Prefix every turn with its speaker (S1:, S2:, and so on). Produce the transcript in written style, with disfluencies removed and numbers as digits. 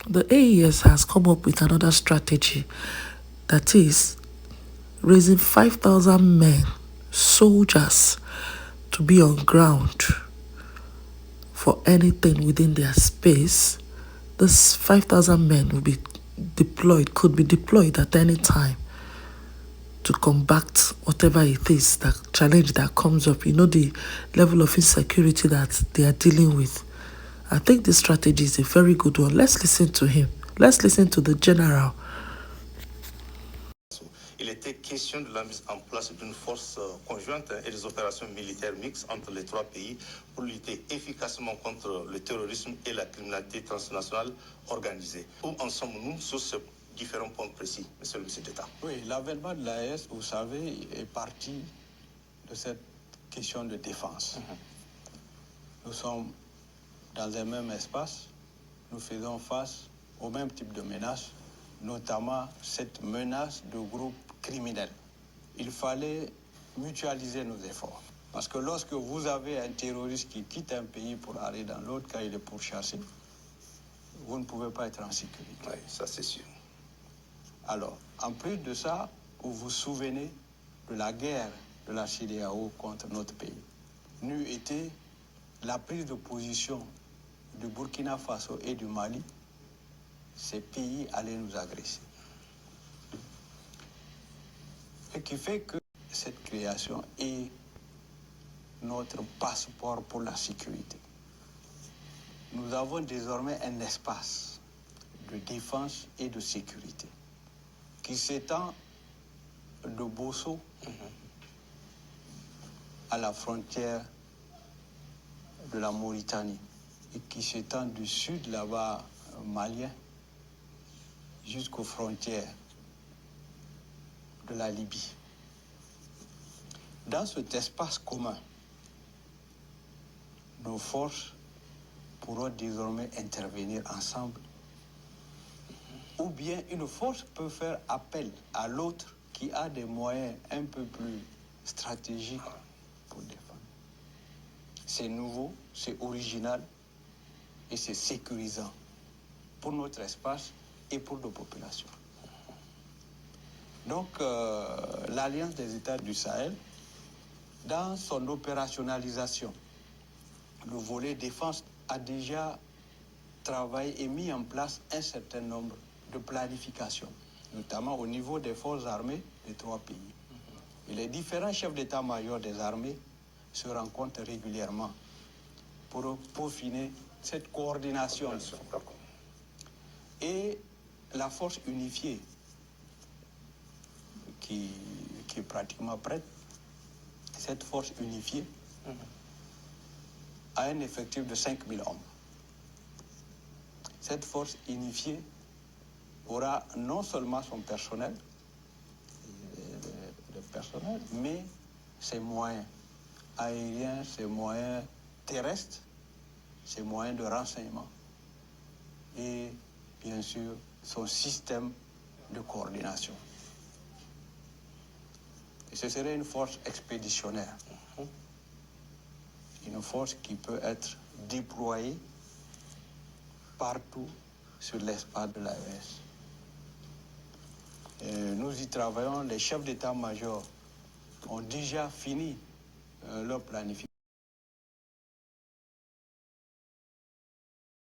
S1: the AES has come up with another strategy, that is raising 5,000 men, soldiers, to be on ground for anything within their space. This 5,000 men will be deployed, could be deployed at any time to combat whatever it is, that challenge that comes up, the level of insecurity that they are dealing with. I think this strategy is a very good one. Let's listen to him. Let's listen to the general.
S2: Il était question de la mise en place d'une force conjointe et des opérations militaires mixtes entre les trois pays pour lutter efficacement contre le terrorisme et la criminalité transnationale organisée. Où en sommes-nous sur ces différents points précis, monsieur le ministre d'État?
S3: Oui, l'avènement de l'AES, vous savez, est parti de cette question de défense. Nous sommes dans un même espace, nous faisons face au même type de menaces, notamment cette menace de groupes criminels. Il fallait mutualiser nos efforts. Parce que lorsque vous avez un terroriste qui quitte un pays pour aller dans l'autre, quand il est pourchassé, vous ne pouvez pas être en sécurité.
S2: Oui, ça c'est sûr.
S3: Alors, en plus de ça, vous vous souvenez de la guerre de la CEDEAO contre notre pays. N'eût été la prise de position du Burkina Faso et du Mali, ces pays allaient nous agresser. Ce qui fait que cette création est notre passeport pour la sécurité. Nous avons désormais un espace de défense et de sécurité qui s'étend de Bosso à la frontière de la Mauritanie et qui s'étend du sud là-bas malien jusqu'aux frontières de la Libye. Dans cet espace commun, nos forces pourront désormais intervenir ensemble. Ou bien une force peut faire appel à l'autre qui a des moyens un peu plus stratégiques pour défendre. C'est nouveau, c'est original et c'est sécurisant pour notre espace et pour nos populations. Donc, l'Alliance des États du Sahel, dans son opérationnalisation, le volet défense a déjà travaillé et mis en place un certain nombre de planifications, notamment au niveau des forces armées des trois pays. Et les différents chefs d'état-major des armées se rencontrent régulièrement pour peaufiner cette coordination. Et la force unifiée qui est pratiquement prête, cette force unifiée a un effectif de 5000 hommes. Cette force unifiée aura non seulement son personnel, mais ses moyens aériens, ses moyens terrestres, ses moyens de renseignement et bien sûr son système de coordination. Et ce serait une force expéditionnaire, une force qui peut être déployée partout sur l'espace de l'AES. Nous y travaillons, les chefs d'état-major ont déjà fini leur planification.